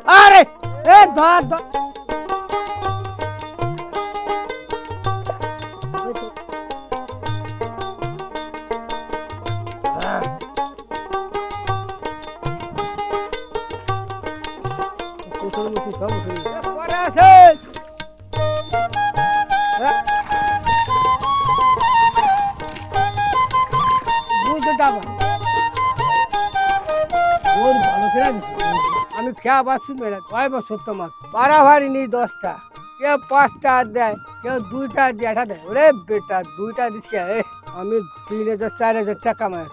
আরে এ ধর ধর পরে আছে আমি খেয়া বাসি মেলা কয় বছর তোমার বাড়াবাড়ি নেই 10টা কেউ 5টা দেয় কেউ 2টা দিয়ে 8টা দেয় ওরে বেটা 2টা দিস কে আমি 3,000 4,000 টাকা কামাই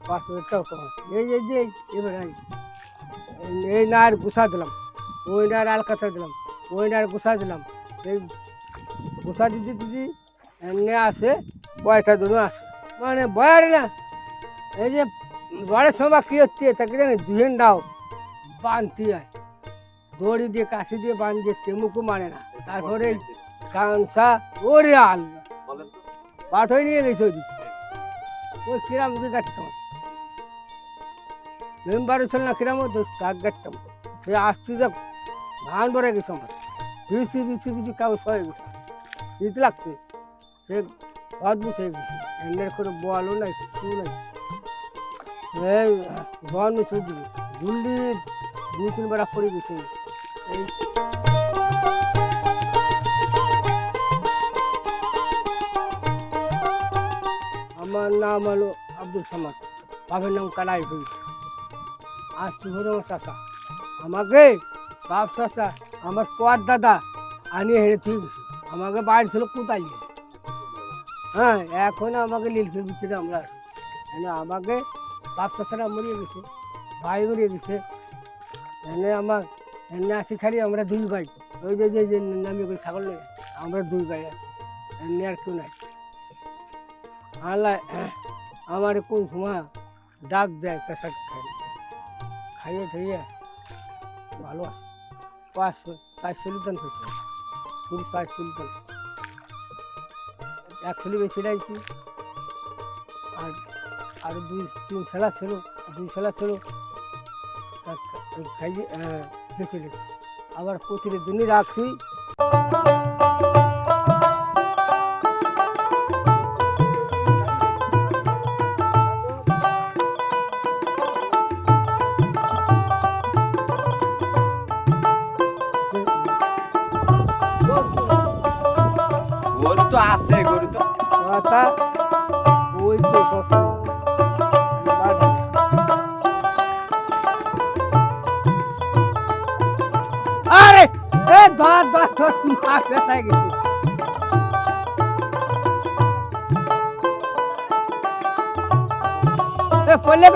5,000 টাকা কামাই এই এবার এই না আর গুছা দিলাম ওই না আর আলকাতা দিলাম ওই না আর গুছা দিলাম এই গুছা দিদি দিদি এমনি আসে কয়টা দুটো আসে মানে বয়ারে না এই যে বড়ের সময় কি হচ্ছে তাকে জানি দুহেন দাও বানতে হয় দড়ি দিয়ে কাশি দিয়ে বাঁধছে তেমুকু মানে না তারপরে গামছা ওরে আলগা পাঠই নিয়ে গেছে ওই কিরাম দিয়ে কাটতাম মেম্বারও ছিল না কিরাম তাক কাটতাম সে আসছি যে ধান ভরে গেছে আমার বিচি কাউ হয়ে গেছে শীত লাগছে সে অদ্ভুত হয়ে গেছে এমনি করে বলও নাই কিছু নাই এই জন ছুট দিবি ঝুললি 2-3 বার পড়ে গেছে এই আমার নাম হলো আব্দুল সামাদ বাপের নাম কালাই হয়েছে আসতে হলো আমার চাষা আমাকে বাপ চাষা আমার পর দাদা আনিয়ে হেরে ঠিক গেছে আমাকে বাড়ি ছিল কোথায় হ্যাঁ এখন আমাকে লীলফের ভিতরে আমরা আমাকে বাপ চাষারা মরিয়ে গেছে ভাই মরিয়ে গেছে এনে আমার এনে আসি খালি আমরা 2 ভাই ওই যে নামি ওই ছাগল নেই আমরা 2 ভাই আছি এনে আর কেউ নাই আল্লাহ আমার কোন সময় ডাক দেয় তার সাথে খাইয়ে খাইয়ে ভালো আছে 500 লিটার হয়েছে খুব 500 লিটার 100 বেশি লাগছি আর 2-3 ছেলা ছিল 2 ছেলা ছিল খাইয়ে খেয়েছিল আবার প্রতিদিনই রাখছি গরু তো আছে গরু তো কথা ওই তো আরে এ ধর মাছ পেঁচায় গেছে পড়লে